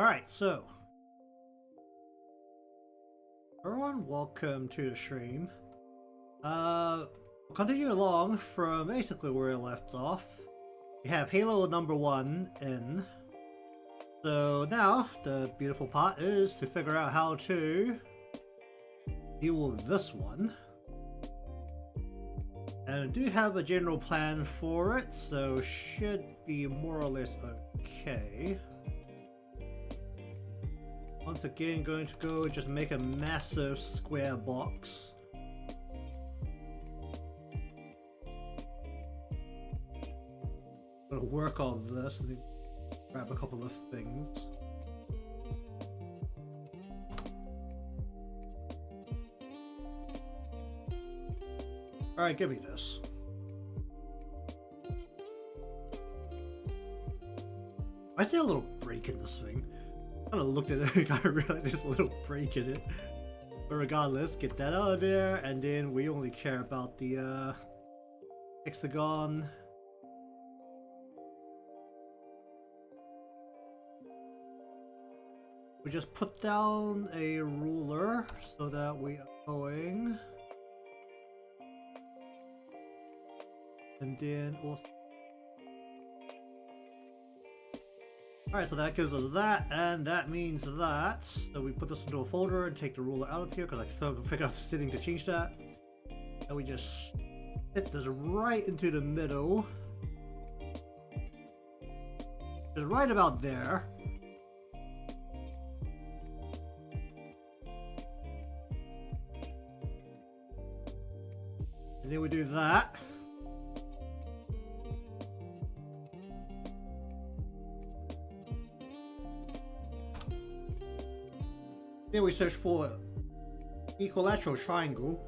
Alright, so everyone, welcome to the stream. We'll continue along from basically where it left off. We have Halo number 1 in. So now, the beautiful part is to figure out how to deal with this one. And I do have a general plan for it, so should be more or less okay. Once again, going to go just make a massive square box. Gonna work on this and then grab a couple of things. Alright, give me this. I see a little break in this thing. I kind of looked at it and I realized there's a little break in it. But regardless, get that out of there, and then we only care about the hexagon. We just put down a ruler so that we are going. And then also... Alright, so that gives us that, and that means that. So we put this into a folder and take the ruler out of here, because I still haven't figured out the setting to change that. And we just hit this right into the middle. Just right about there. And then we do that. Then we search for equilateral triangle.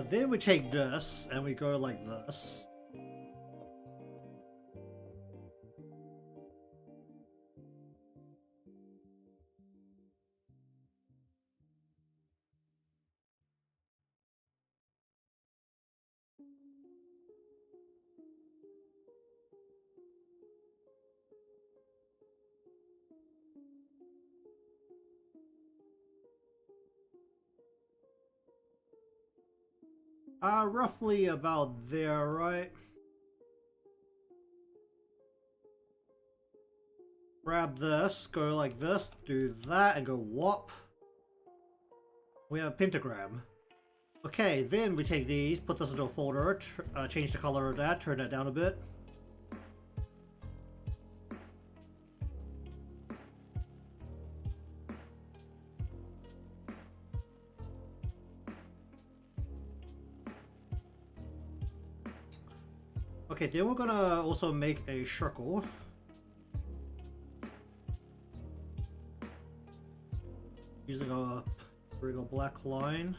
Then we take this and we go like this. Roughly about there, right? Grab this, go like this, do that, and go whop. We have a pentagram. Okay, then we take these, put this into a folder, change the color of that, turn that down a bit. Okay, then we're gonna also make a circle. Using a black line.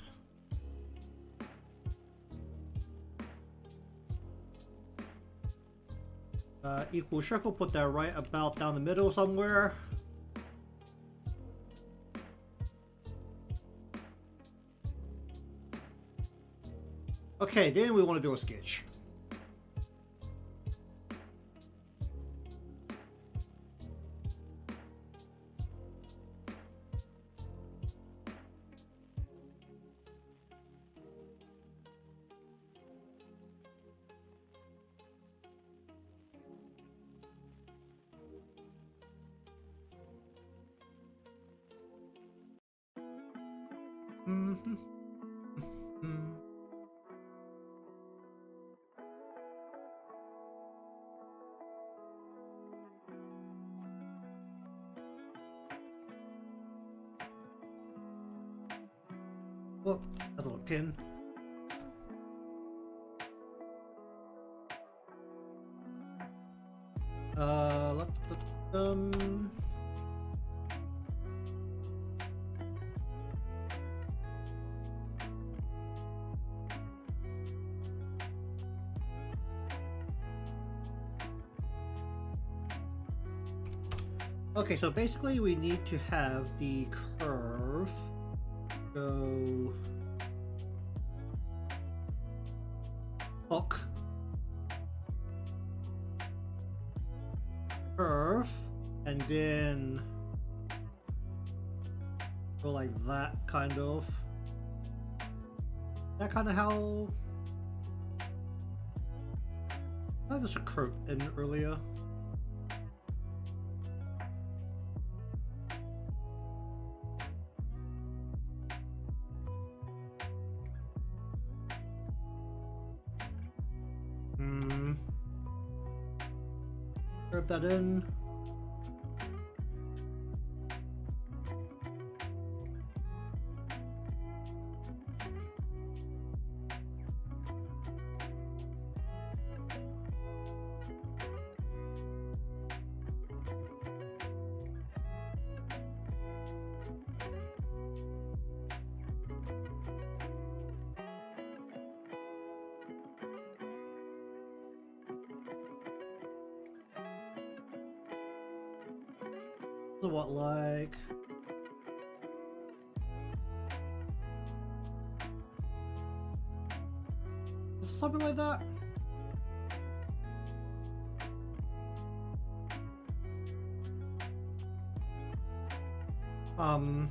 Equal circle, put that right about down the middle somewhere. Okay, then we want to do a sketch. Oh, that's a little pin. Okay, so basically we need to have the curve go hook, curve, and then go like that, kind of. That kind of how I just curved in earlier. Curve that in. So what, like something like that? Um,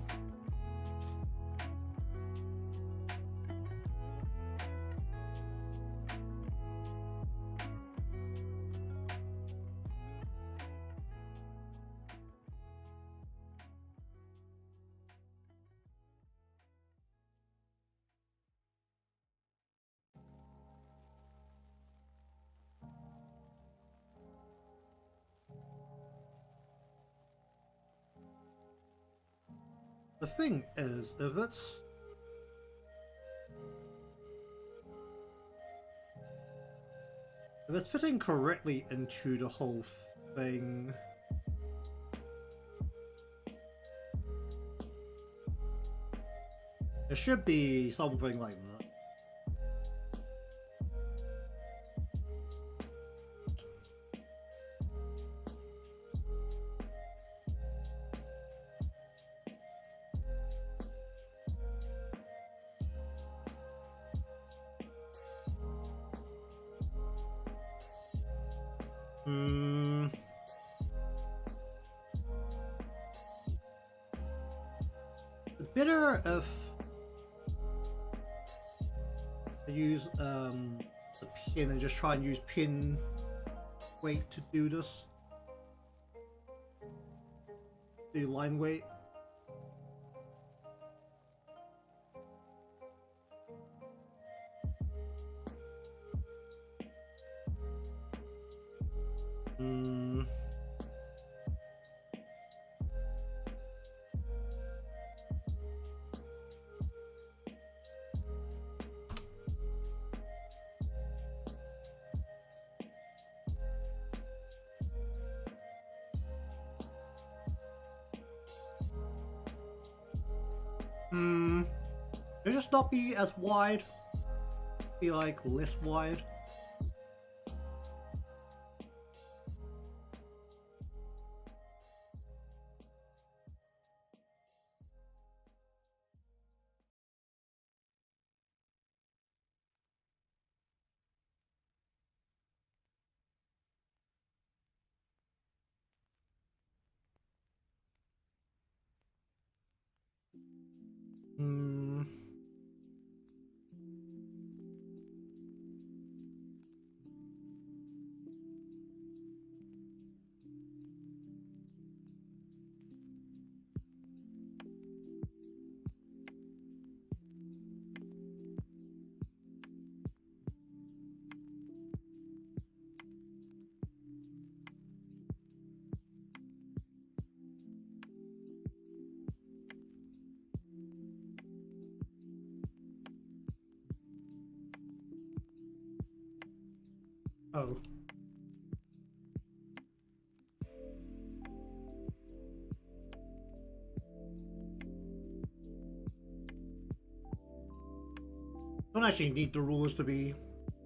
the thing is, if it's fitting correctly into the whole thing, it should be something like that. Better if I use the pin and just try and use pin weight to do this. Do line weight. It just not be as wide. Be like less wide. Oh. Don't actually need the rulers to be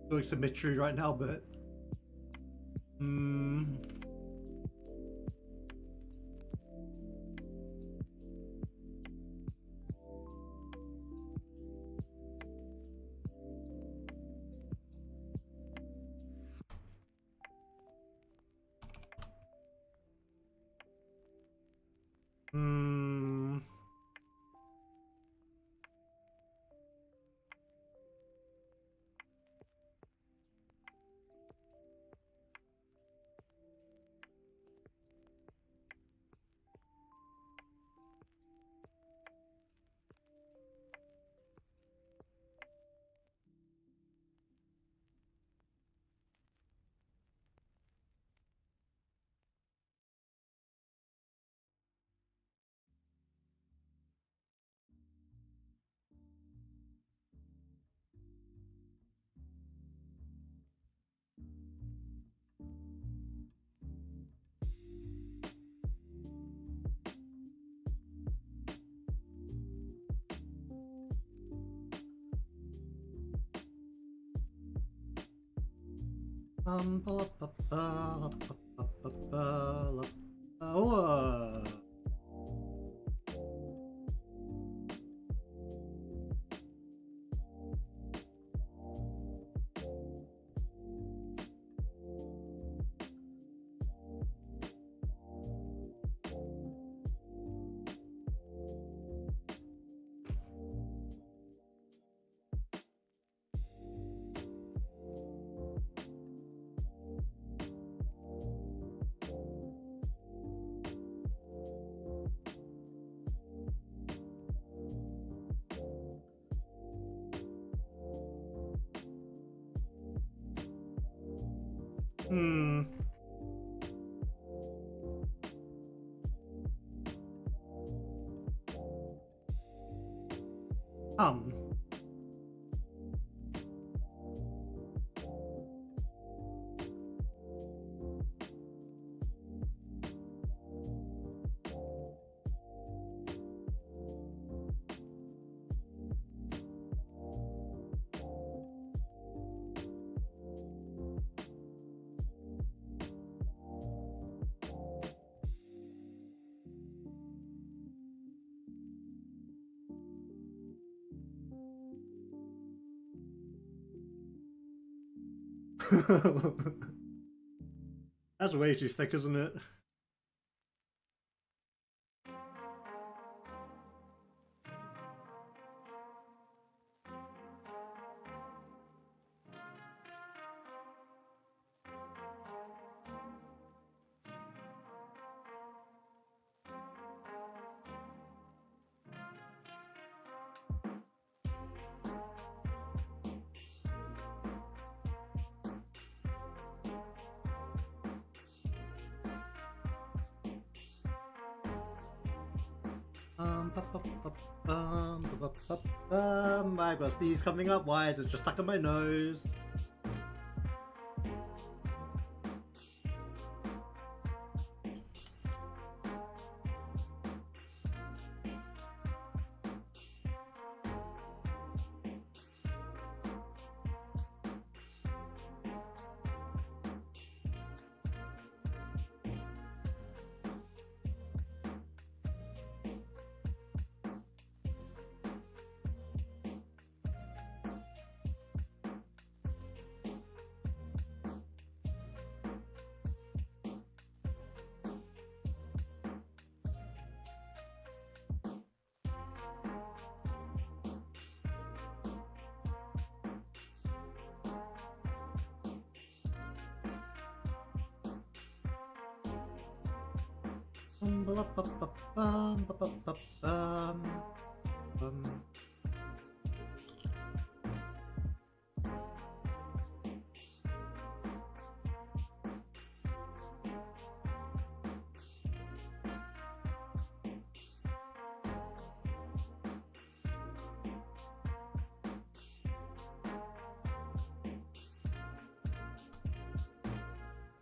doing symmetry right now, but Hmm. Oh. Hmm. Um. That's way too thick, isn't it? I've got sneeze coming up. Why is it just stuck in my nose?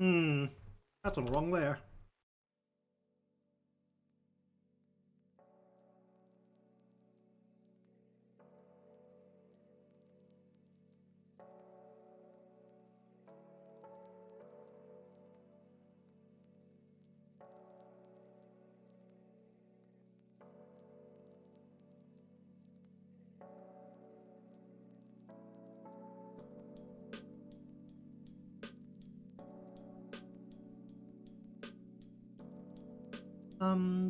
Hmm, that's all wrong there.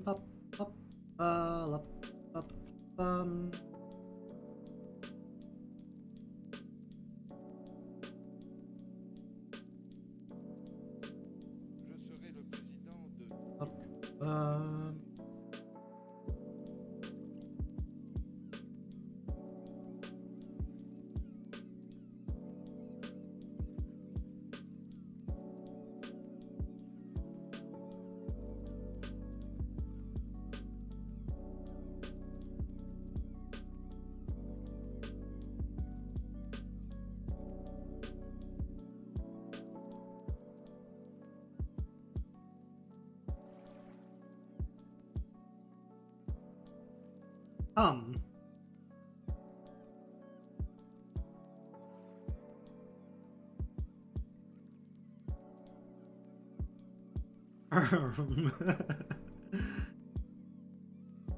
Bop, bop, Lup, lup, bum. Je serai le président de... Lup, bum.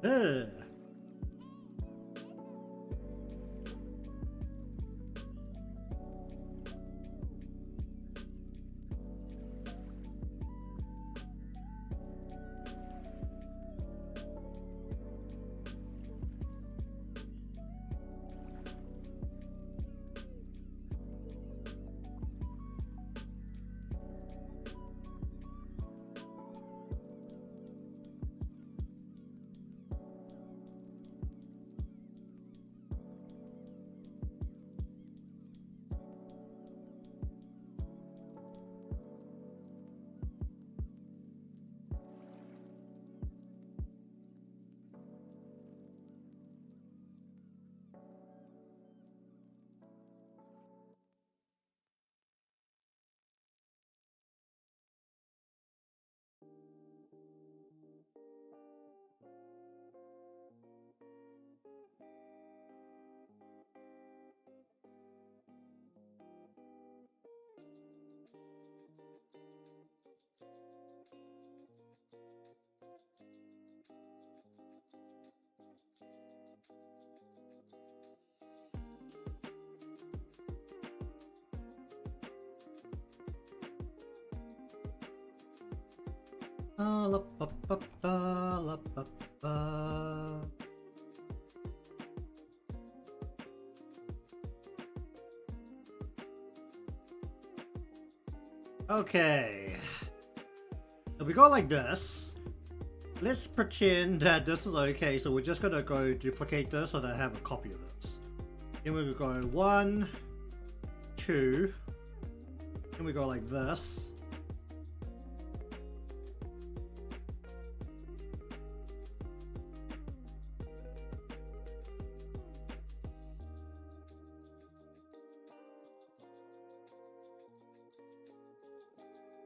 Ugh. La, ba, ba, ba, la, ba, ba. Okay. If we go like this, let's pretend that this is okay, so we're just gonna go duplicate this so that I have a copy of this. Then we go 1, 2, then we go like this.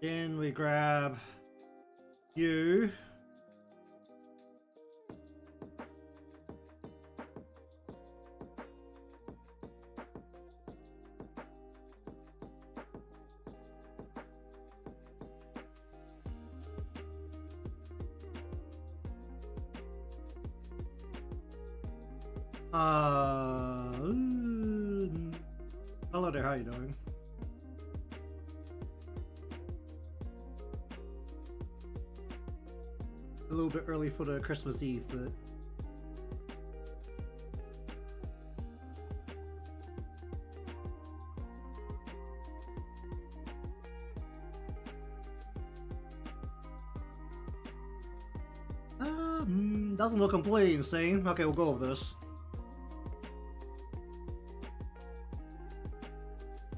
Then we grab you. Hello there, how you doing? A little bit early for the Christmas Eve, but doesn't look completely insane. Okay, we'll go with this.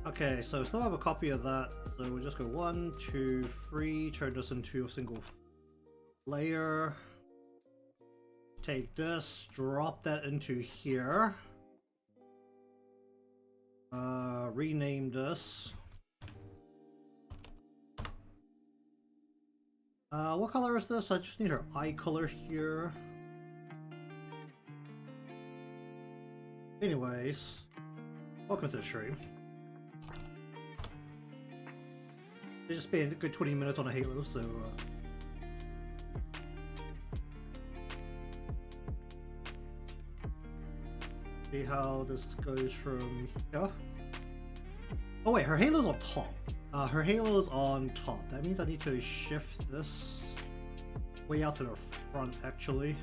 Okay, so still have a copy of that, so we'll just go 1, 2, 3, turn this into a single layer. Take this, drop that into here. Rename this. What color is this? I just need her eye color here. Anyways, welcome to the stream. They just spent a good 20 minutes on a Halo, so see how this goes from here. Oh wait, her Halo's on top. Her Halo's on top. That means I need to shift this way out to the front, actually.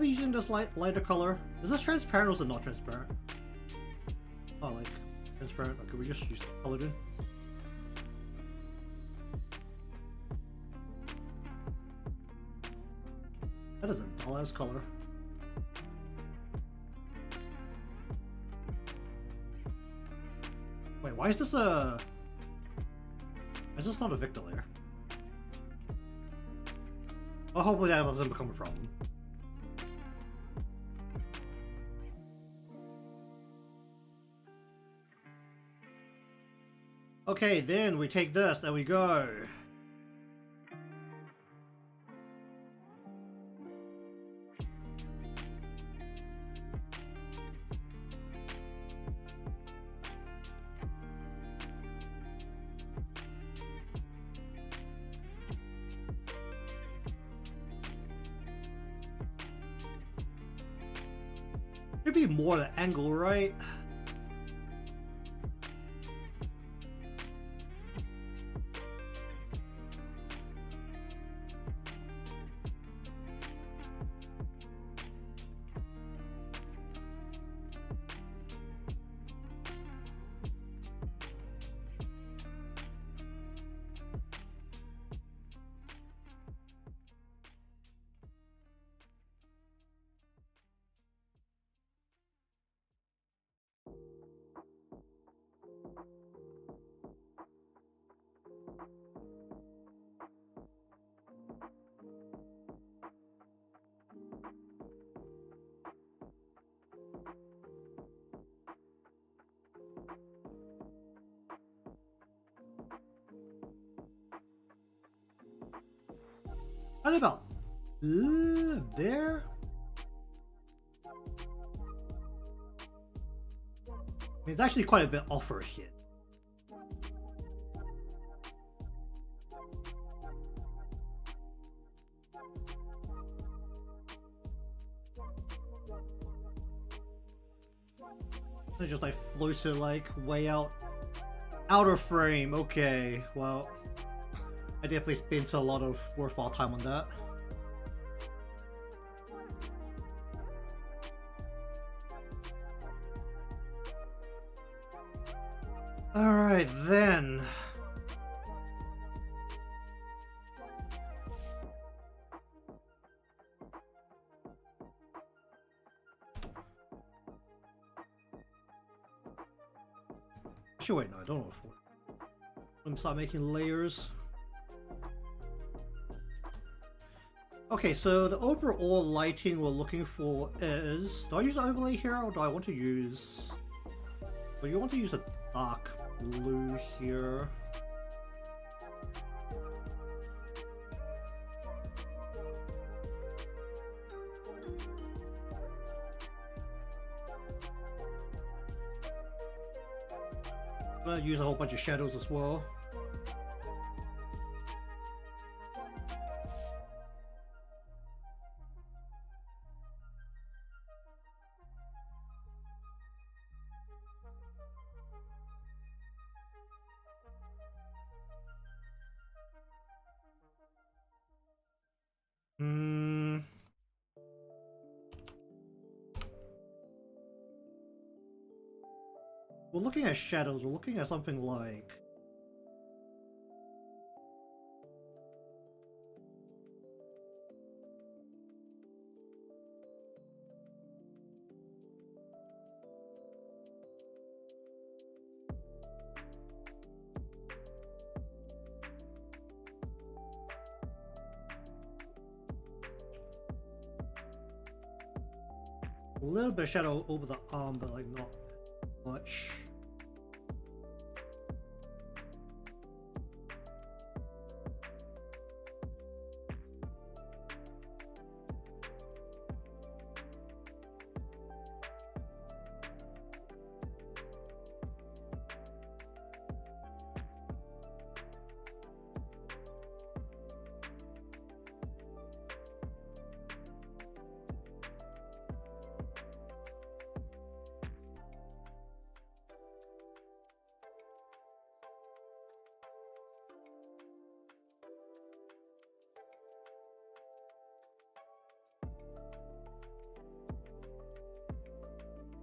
be using this lighter color. Is this transparent or is it not transparent? Oh, like transparent. Okay, we just use colored in. That is a dull ass color. Wait, why is this a... Is this not a Victor layer? Well, hopefully that doesn't become a problem. Okay, then we take this and we go. Should be more the angle, right? What about there? I mean, it's actually quite a bit off for a hit. It just like floats it like way out of frame. Okay, well, I definitely spent a lot of worthwhile time on that. Alright then. Actually, wait, no, I don't know what. Let me start making layers. Okay, so the overall lighting we're looking for is... Do I use overlay here, or do I want to use... Well, you want to use a dark blue here. I'm gonna use a whole bunch of shadows as well. We're looking at shadows, we're looking at something like... a little bit of shadow over the arm, but like not much.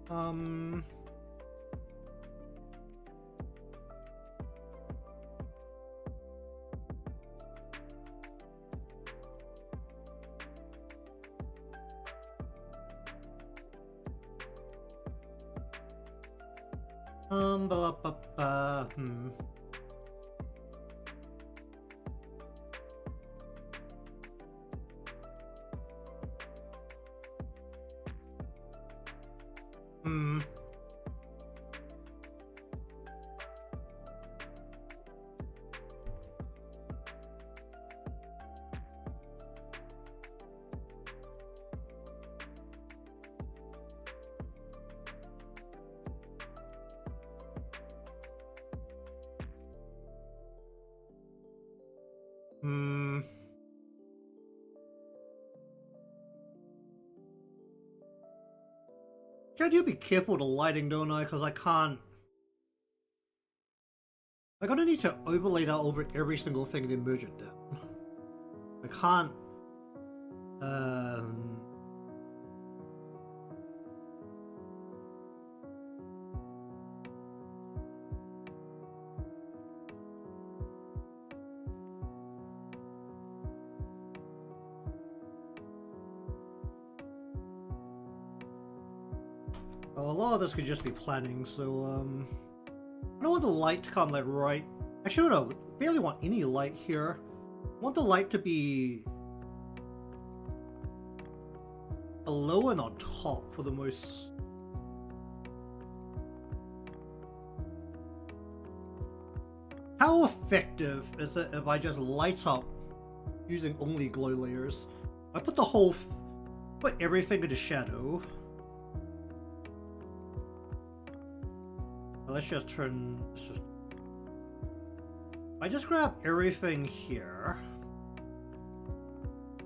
Um... Blah, blah, blah, Hmm. Hmm. I do be careful with the lighting, don't I? Because I can't... I'm gonna need to overlay that over every single thing and then merge it down. I can't... Well, a lot of this could just be planning, so, I don't want the light to come, like, right... Actually, no, barely want any light here. I want the light to be... below and on top for the most... How effective is it if I just light up using only glow layers? I put the whole... put everything into shadow. Let's just turn... I just grab everything here.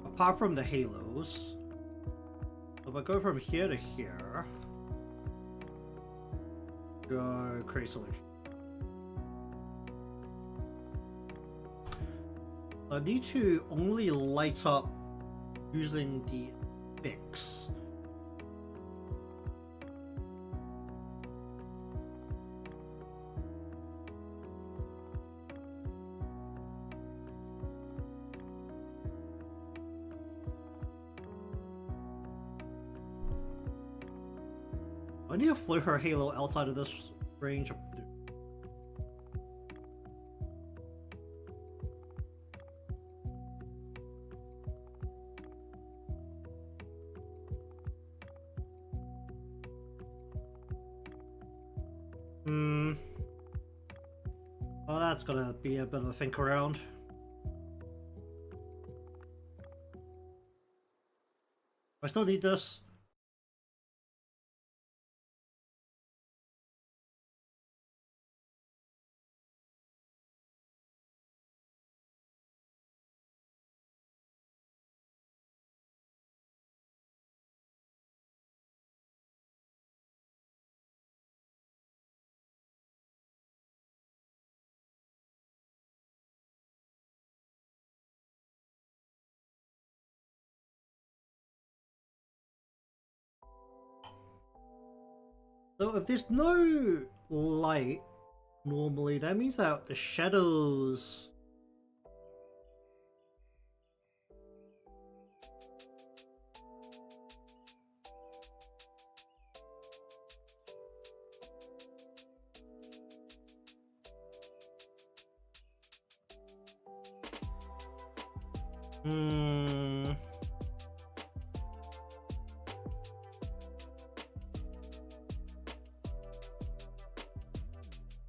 Apart from the halos. So if I go from here to here... Go create selection. I need to only light up using the fix. I need to float her halo outside of this range. Well, that's gonna be a bit of a think around. I still need this. So if there's no light normally, that means that the shadows...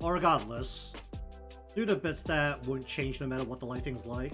Well, regardless, do the bits that wouldn't change no matter what the lighting's like.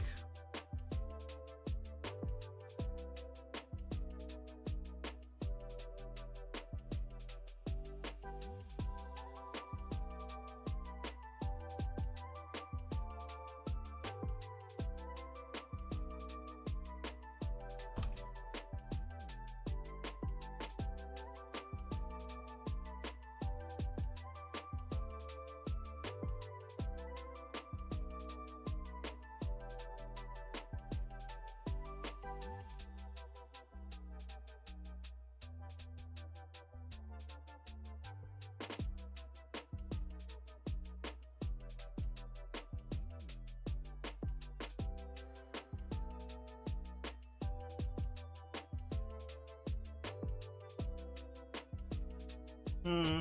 Hmm.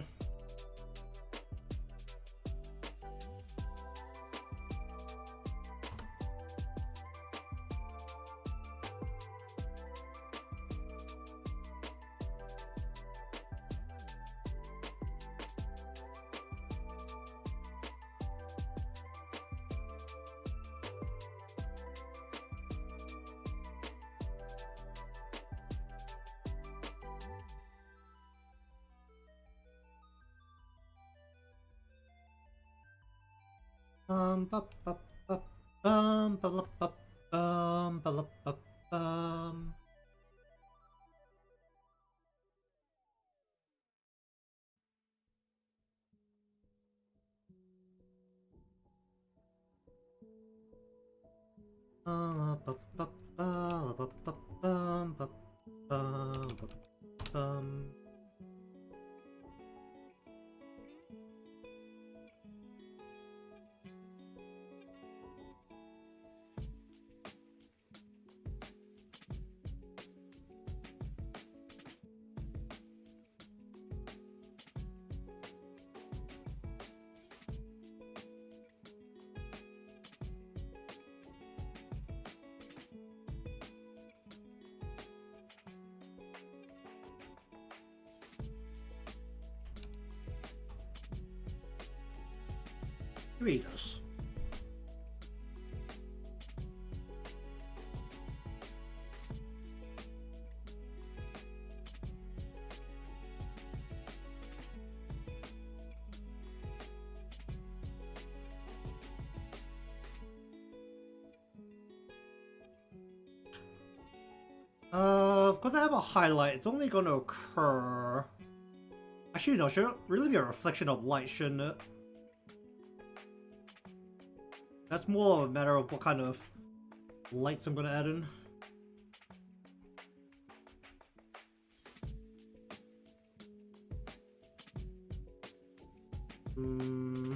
Bup, bup, bup, bup, bup, bup, bup, bum. Bup, bup, bup, bup, bum, bup, bup, bum. Readers. Because I have a highlight, it's only going to occur. Actually, no, should really be a reflection of light, shouldn't it? That's more of a matter of what kind of lights I'm going to add in. Hmm.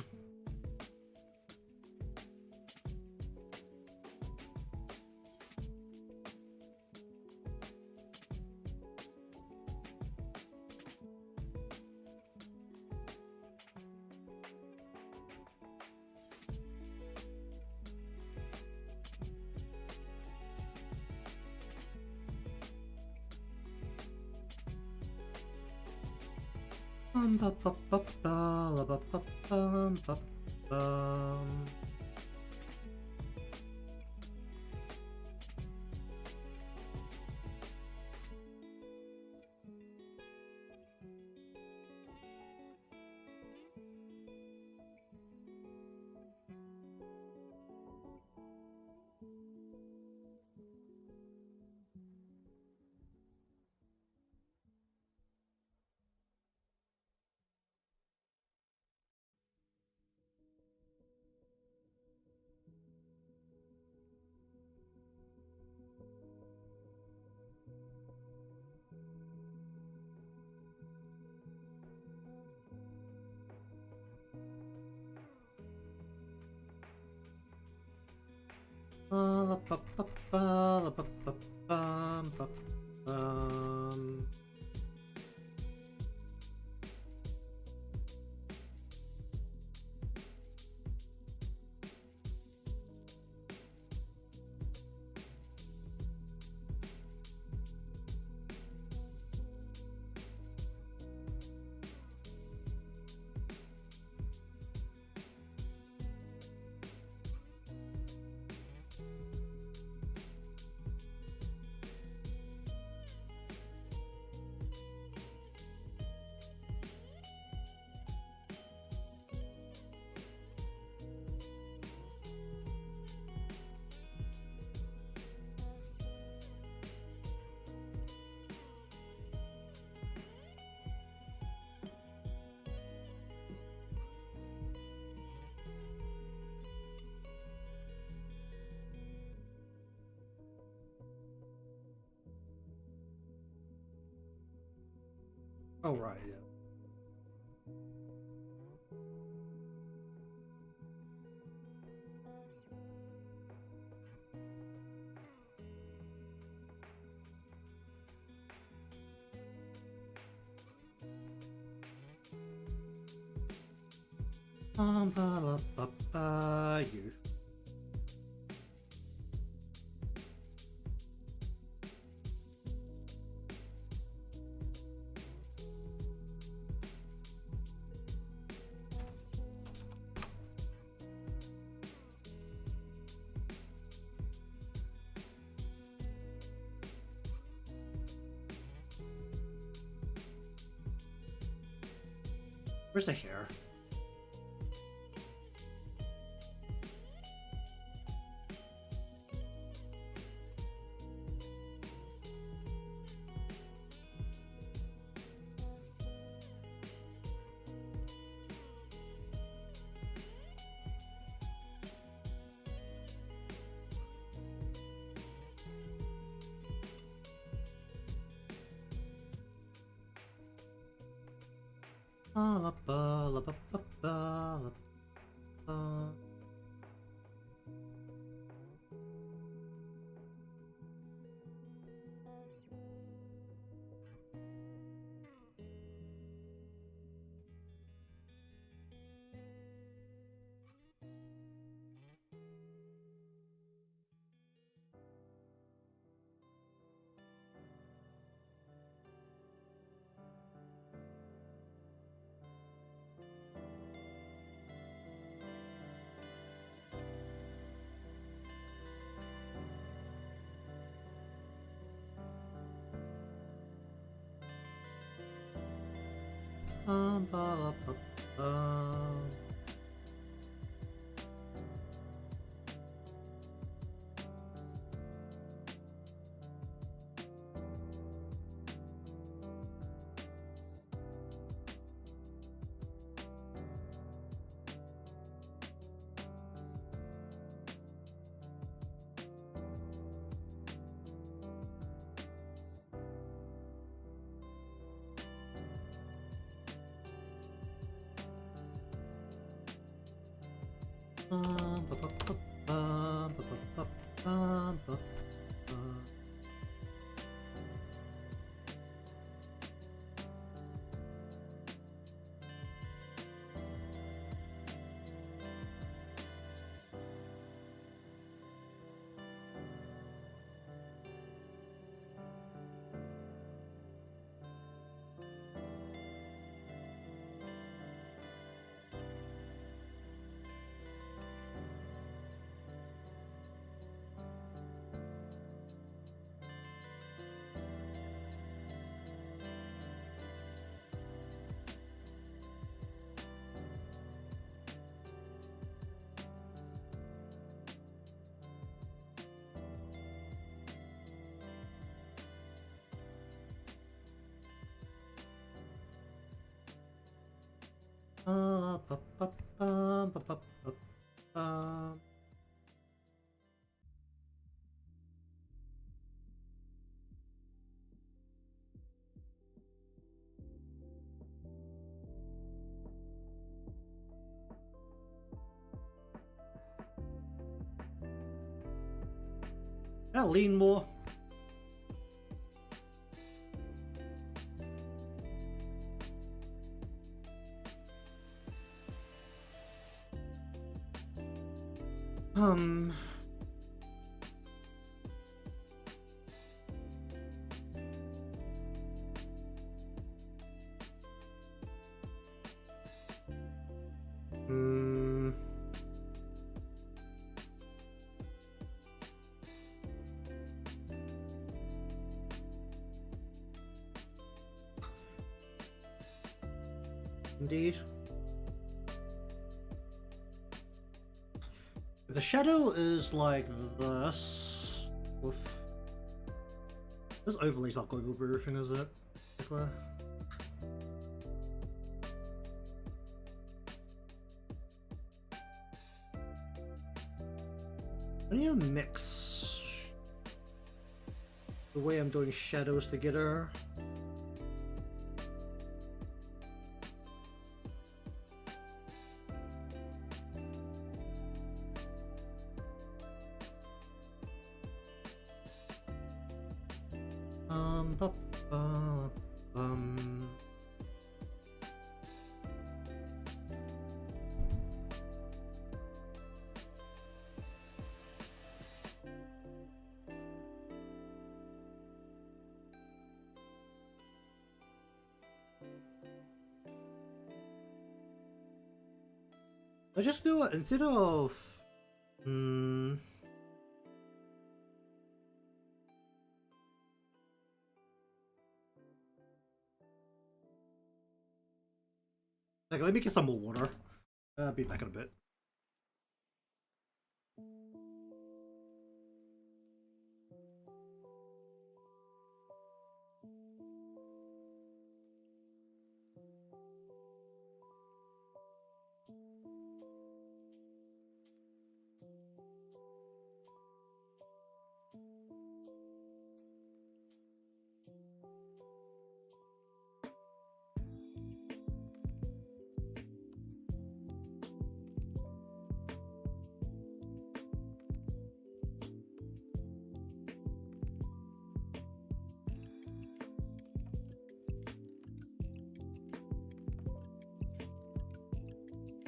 Oh, right, yeah. Ba, ba, ba, you. Where's the hair? La ba la ba ba ba la ba. Ba la ba ba. Ba ba ba ba ba ba ba ba ba. Ba ba ba ba ba ba ba ba. I'll lean more. Um. Hmm. Indeed. The shadow is like this. Oof. This overlay's not going over everything, is it? I need to mix the way I'm doing shadows together. Ba, ba, bum. I just do it instead of. Hmm. Like, let me get some more water. I'll be back in a bit.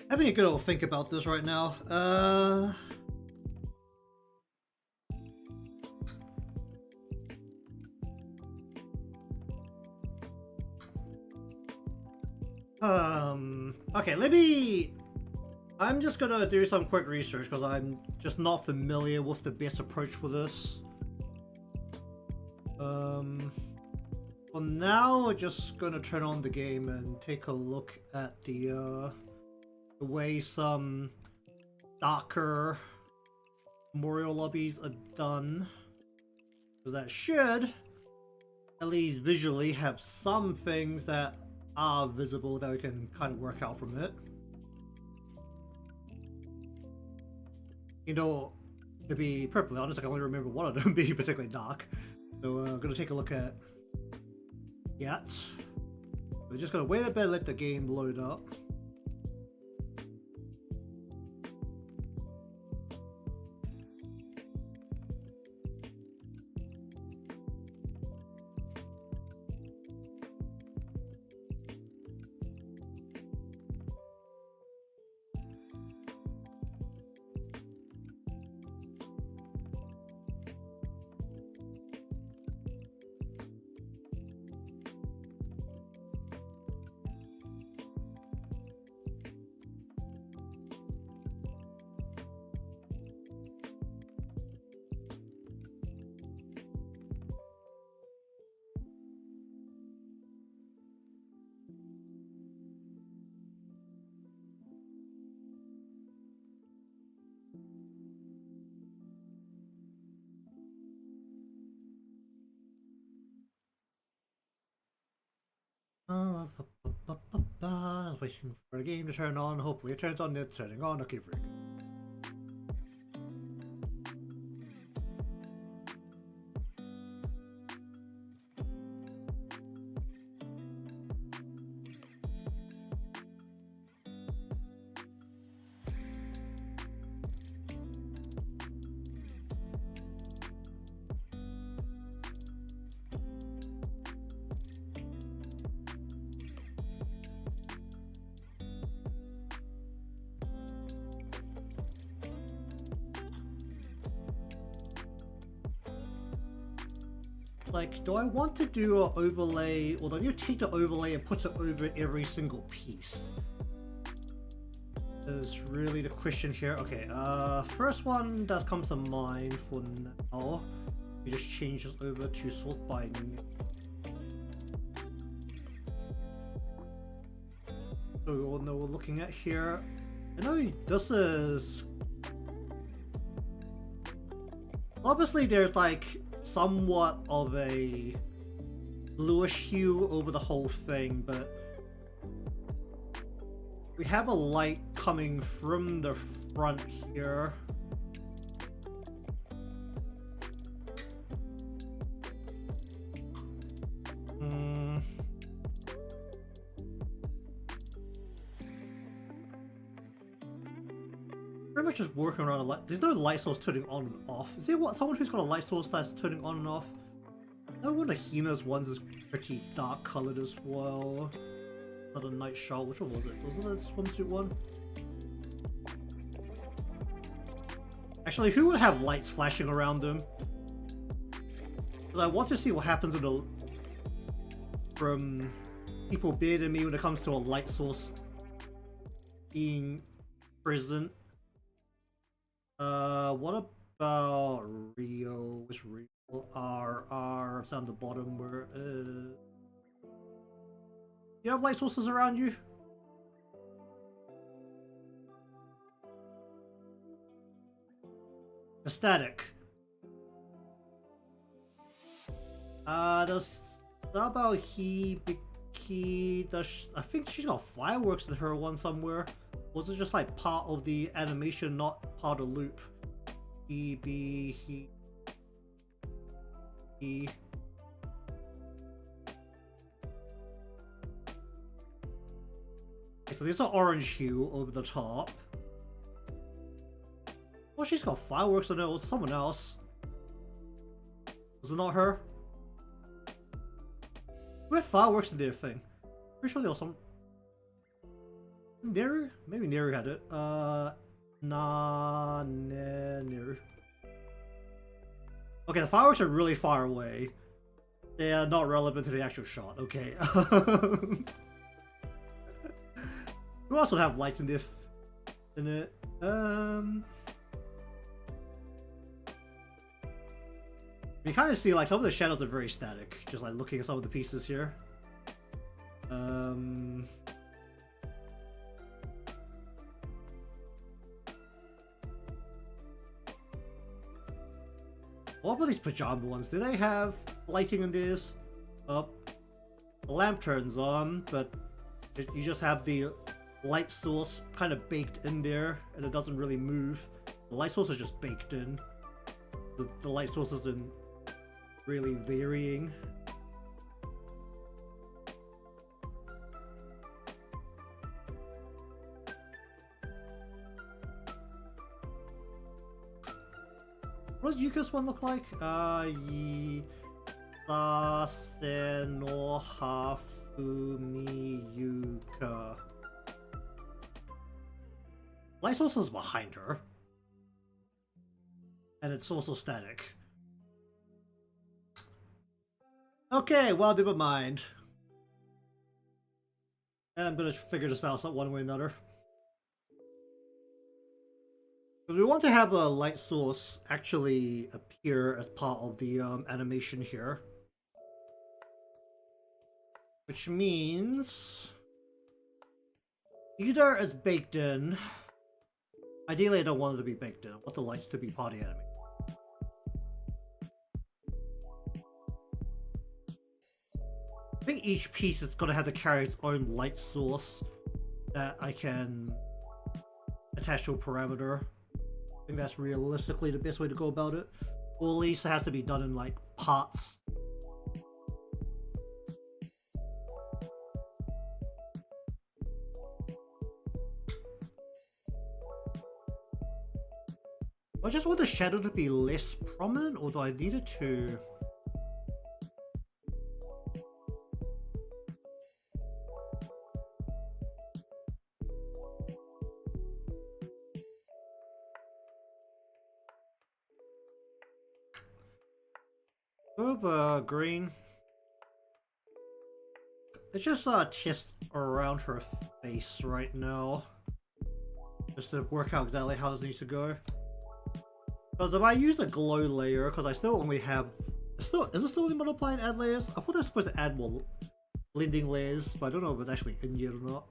Having a good old think about this right now. Okay, let me. I'm just gonna do some quick research because I'm just not familiar with the best approach for this. For now, we're just gonna turn on the game and take a look at the way some darker memorial lobbies are done. Because that should, at least visually, have some things that are visible that we can kind of work out from it. You know, to be perfectly honest, I can only remember one of them being particularly dark. So I'm gonna take a look at that. We're just gonna wait a bit, let the game load up. Waiting for the game to turn on. Hopefully it turns on. It's turning on. Okay, very good. Like, do I want to do an overlay, or do I need to take the overlay and put it over every single piece? Is really the question here. Okay, first one that comes to mind for now. We just change this over to sort by name. So we all know what we're looking at here. I know this is... Obviously there's like somewhat of a bluish hue over the whole thing, but we have a light coming from the front here. Pretty much just working around a light. There's no light source turning on and off. Is there someone who's got a light source that's turning on and off? No wonder Hina's ones is pretty dark colored as well. Not a night shot. Which one was it? Was it a swimsuit one? Actually, who would have lights flashing around them? Because I want to see what happens from people better than me when it comes to a light source being prison. What about Rio? Which Rio? R. It's on the bottom where, you have light sources around you? The static. There's how about I think she's got fireworks in her one somewhere. Was it just like part of the animation, not part of the loop? He. Okay, so there's an orange hue over the top. Oh, she's got fireworks in it. It was someone else. Was it not her? We had fireworks in their thing. Pretty sure there was some. Neru? Maybe Neru had it. Neru. Okay, the fireworks are really far away. They are not relevant to the actual shot. Okay. We also have lights in it. You kind of see like some of the shadows are very static. Just like looking at some of the pieces here. What about these pajama ones? Do they have lighting in these? The lamp turns on, but you just have the light source kind of baked in there, and it doesn't really move. The light source is just baked in. The light source isn't really varying. What does Yuka's one look like? Yisase no Hafumi Yuka. Light source is behind her. And it's also static. Okay, well, never mind. I'm gonna figure this out one way or another. Because we want to have a light source actually appear as part of the animation here. Which means either it's baked in. Ideally, I don't want it to be baked in. I want the lights to be part of the animation. I think each piece is going to have to carry its own light source that I can attach to a parameter. I think that's realistically the best way to go about it. Or at least it has to be done in like parts. I just want the shadow to be less prominent, or do I need it to? Green. It's just chest around her face right now. Just to work out exactly how this needs to go. Because if I use a glow layer, because I still only have... is it still in multiply and add layers? I thought I was supposed to add more blending layers, but I don't know if it's actually in yet or not.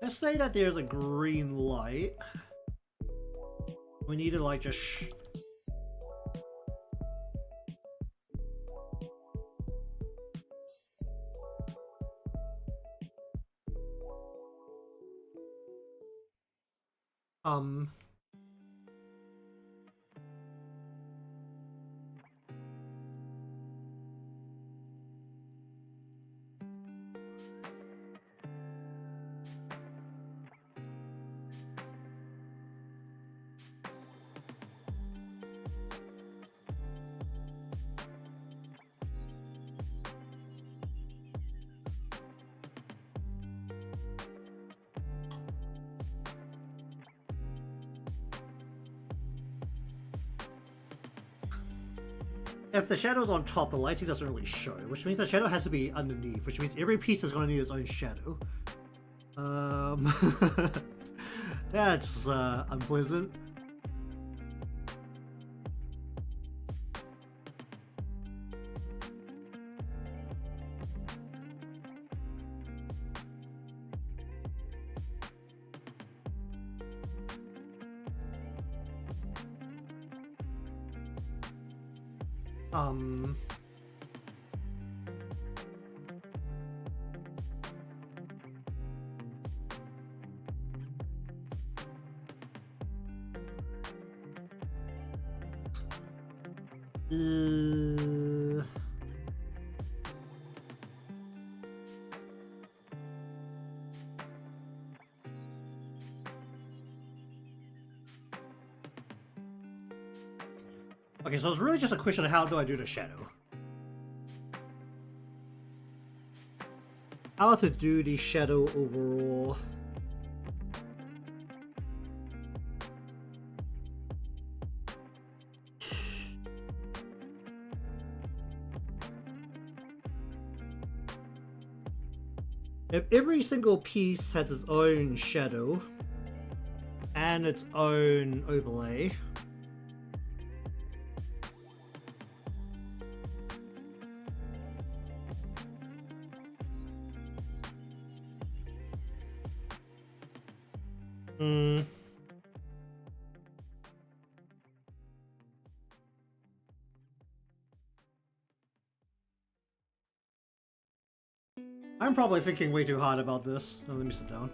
Let's say that there's a green light. We need to like just... if the shadow's on top, the lighting doesn't really show, which means the shadow has to be underneath, which means every piece is going to need its own shadow. That's unpleasant. Okay, so it's really just a question of how do I do the shadow? How to do the shadow overall? If every single piece has its own shadow and its own overlay, I'm probably thinking way too hard about this. Oh, let me sit down.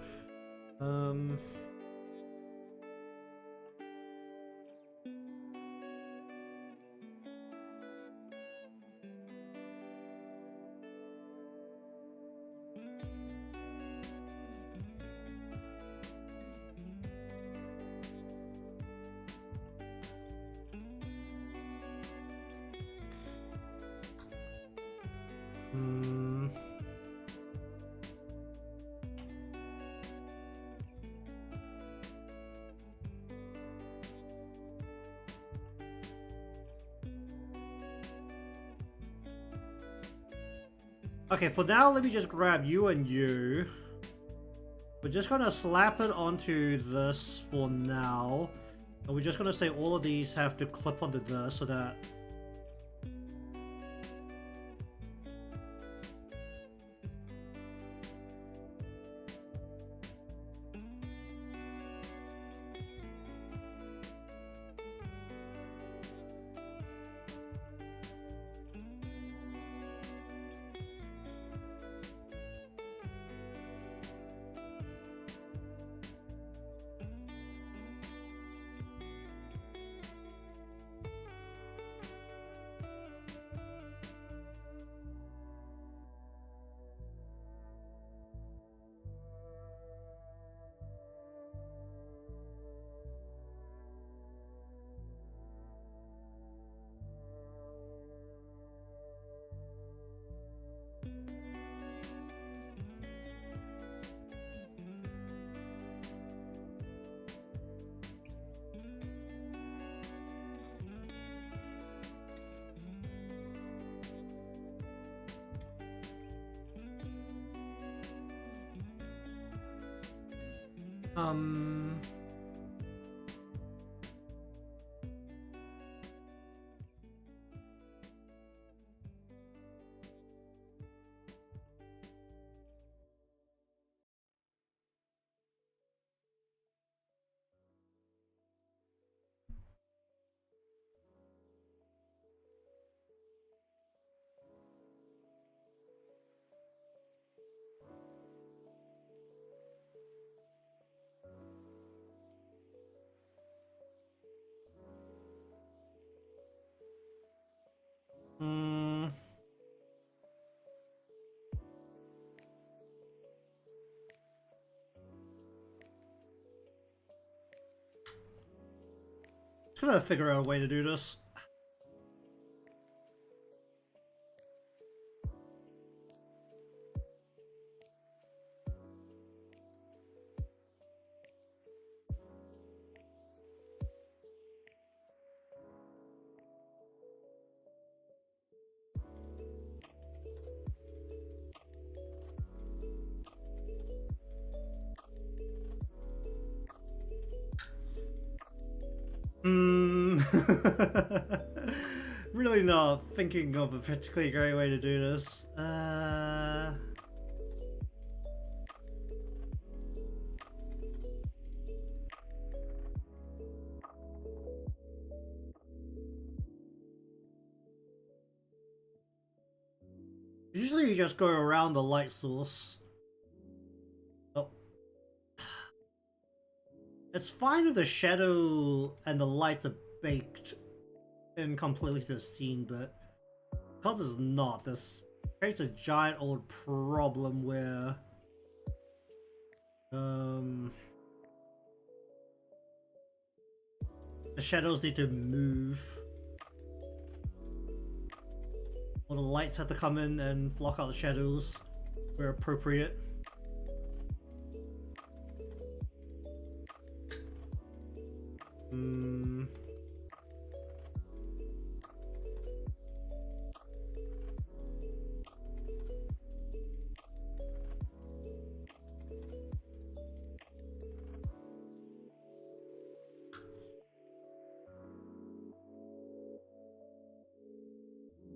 Okay, for now, let me just grab you and you. We're just gonna slap it onto this for now. And we're just gonna say all of these have to clip onto this so that... Just gonna figure out a way to do this. Really not thinking of a particularly great way to do this. Usually you just go around the light source. Oh. It's fine if the shadow and the lights are baked in completely to the scene, but because it's not, this creates a giant old problem where the shadows need to move. Or the lights have to come in and block out the shadows where appropriate.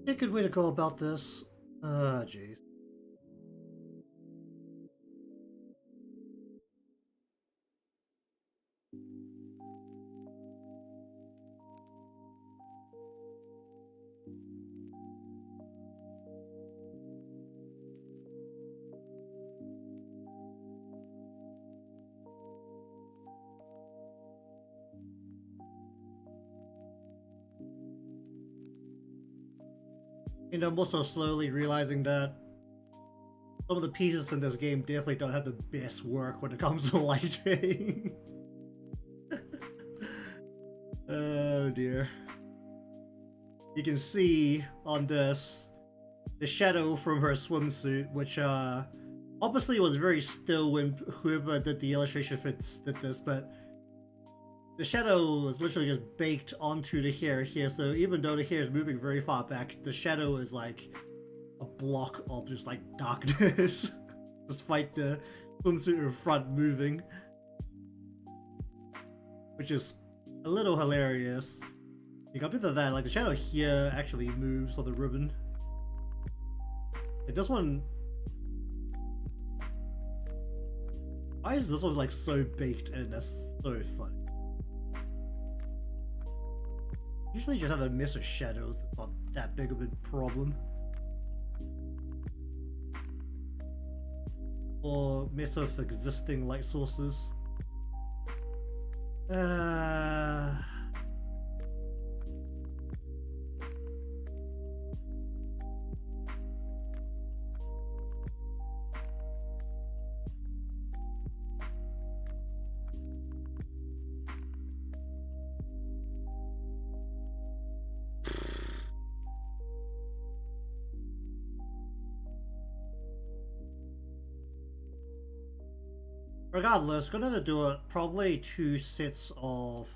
A good way to go about this. Jeez. And I'm also slowly realizing that some of the pieces in this game definitely don't have the best work when it comes to lighting. Oh dear. You can see on this the shadow from her swimsuit, which obviously was very still when whoever did the illustration did this, but the shadow was literally just baked onto the hair here, so even though the hair is moving very far back, the shadow is like a block of just like darkness, despite the swimsuit in front moving. Which is a little hilarious. You got a bit of that, like the shadow here actually moves on the ribbon. Like this one... Why is this one like so baked in? That's so funny. Usually you just have a miss of shadows, it's not that big of a problem. Or miss of existing light sources. Regardless, gonna do it probably 2 sets of...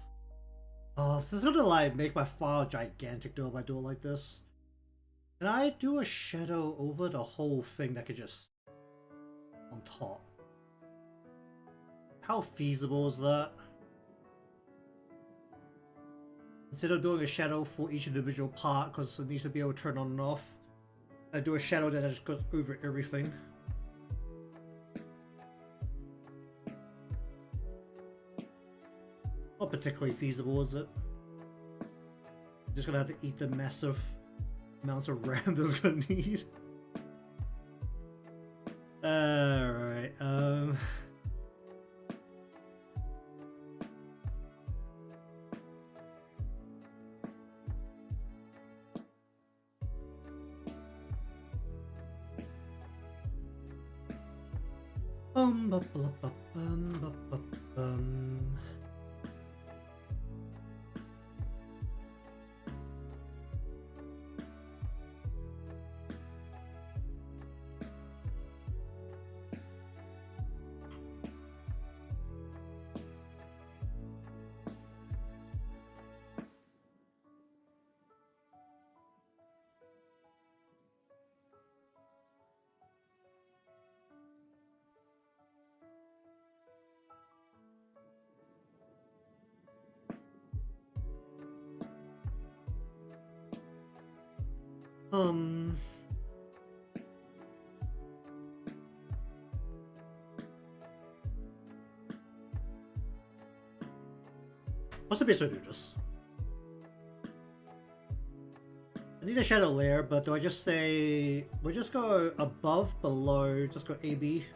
this is gonna like make my file gigantic though if I do it like this. Can I do a shadow over the whole thing that could just... on top? How feasible is that? Instead of doing a shadow for each individual part, because it needs to be able to turn on and off, I do a shadow that just goes over everything. Not particularly feasible, is it? Just gonna have to eat the massive amounts of RAM that's gonna need. Alright, Um. What's the best way to do this? I need a shadow layer, but do I just say... We'll just go above, below, just go AB.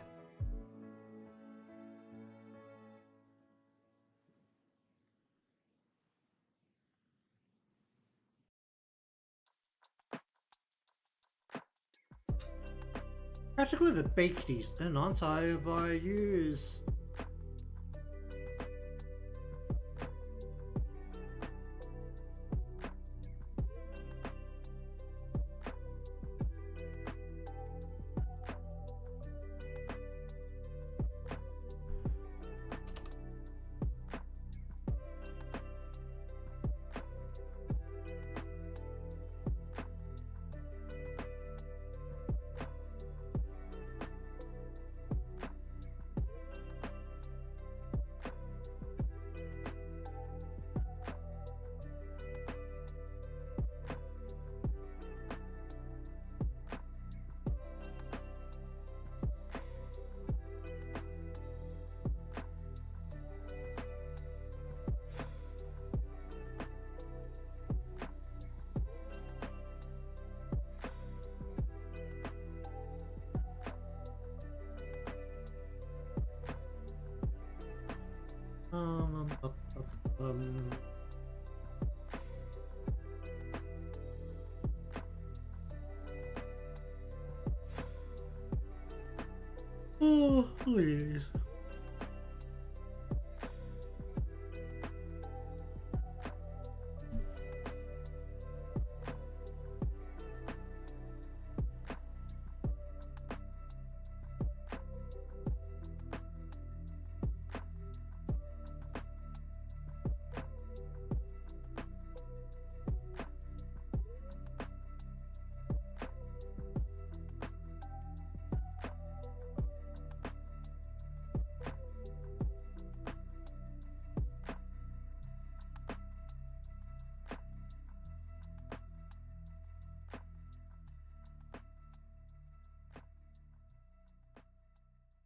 Practically the bake these in, aren't I? By use... Um, um, um, oh, please.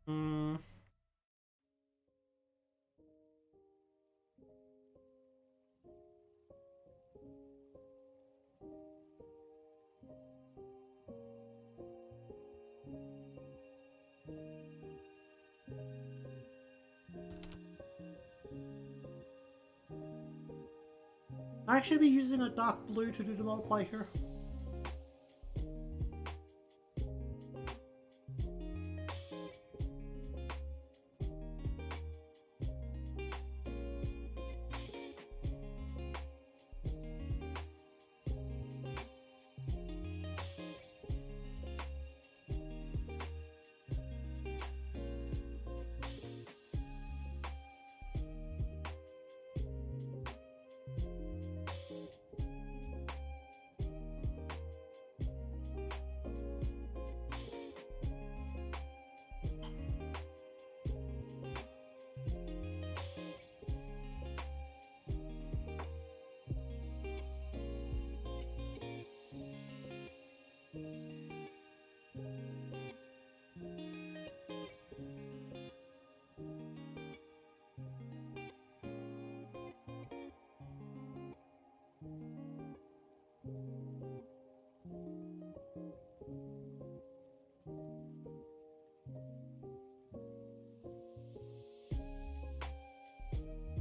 Hmm. I actually be using a dark blue to do the multiply here.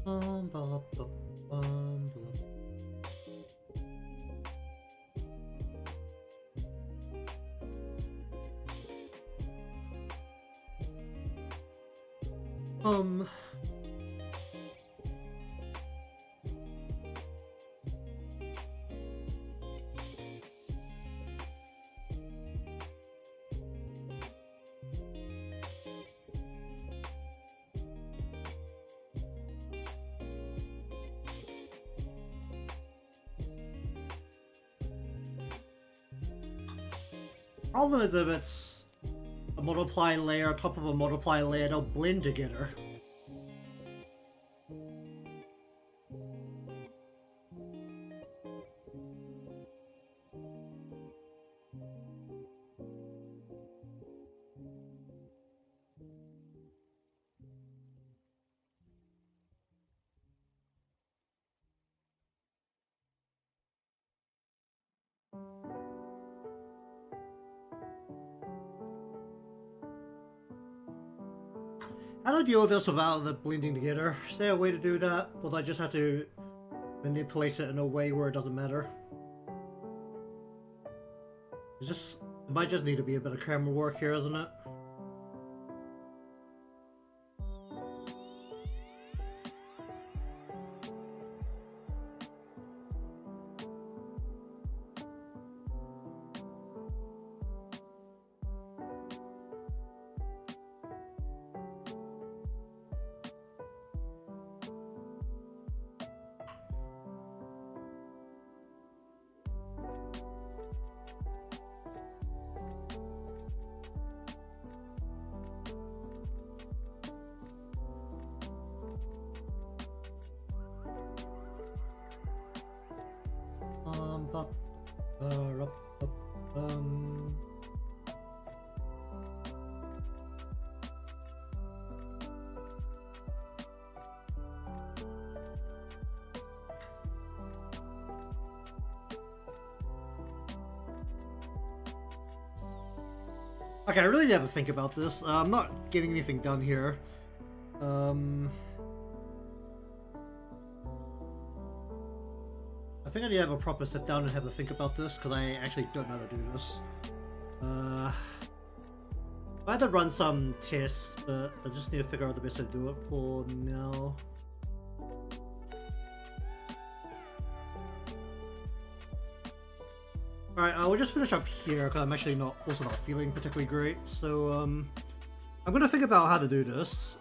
Blah, blah, blah. Um. Problem is if it's a multiply layer on top of a multiply layer, they'll blend together. How do I deal with this without the blending together? Is there a way to do that? Or do I just have to manipulate it in a way where it doesn't matter? It might just need to be a bit of camera work here, isn't it? But, okay, I really need to have a think about this. I'm not getting anything done here. I think I need to have a proper sit down and have a think about this, because I actually don't know how to do this. I had to run some tests, but I just need to figure out the best way to do it for now. Alright, we'll just finish up here, because I'm actually also not feeling particularly great. So, I'm going to think about how to do this.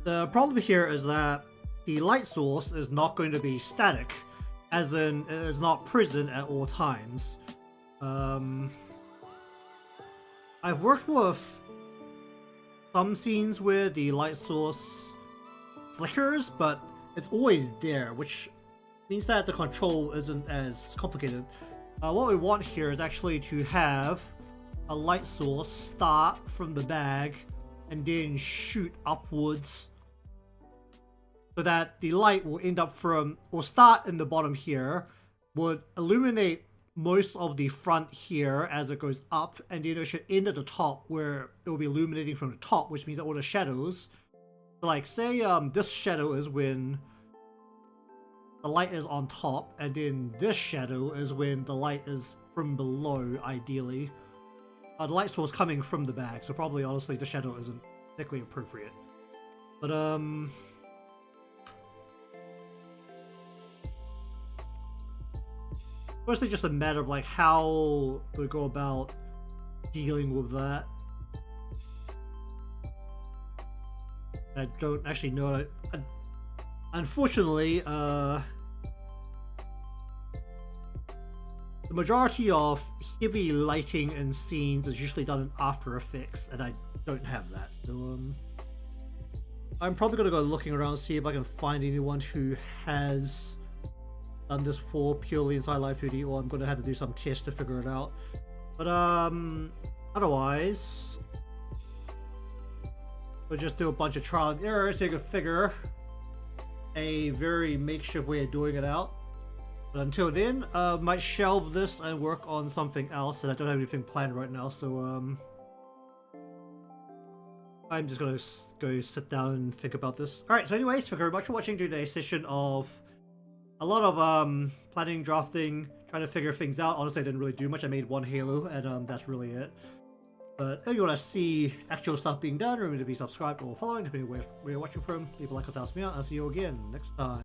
The problem here is that the light source is not going to be static, as in it is not present at all times. I've worked with some scenes where the light source flickers, but it's always there, which means that the control isn't as complicated. What we want here is actually to have a light source start from the bag and then shoot upwards, so that the light will end up will start in the bottom here, would illuminate most of the front here as it goes up, and then it should end at the top where it will be illuminating from the top, which means that all the shadows, so like say this shadow is when the light is on top, and then this shadow is when the light is from below, ideally. The light source coming from the bag, so probably honestly the shadow isn't particularly appropriate. But mostly just a matter of like how we go about dealing with that. I don't actually know. Unfortunately, the majority of heavy lighting in scenes is usually done in After Effects, and I don't have that. So I'm probably gonna go looking around, see if I can find anyone who has done this for purely inside Live 2D, or I'm gonna have to do some tests to figure it out. But otherwise, we'll just do a bunch of trial and error so you can figure a very makeshift way of doing it out. But until then, might shelve this and work on something else, and I don't have anything planned right now, so I'm just gonna go sit down and think about this. Alright, so anyways, thank you very much for watching today's session of a lot of planning, drafting, trying to figure things out. Honestly, I didn't really do much. I made one Halo, and that's really it. But if you want to see actual stuff being done, remember to be subscribed or following, depending on where you're watching from. Leave a like or helps me out. I'll see you again next time.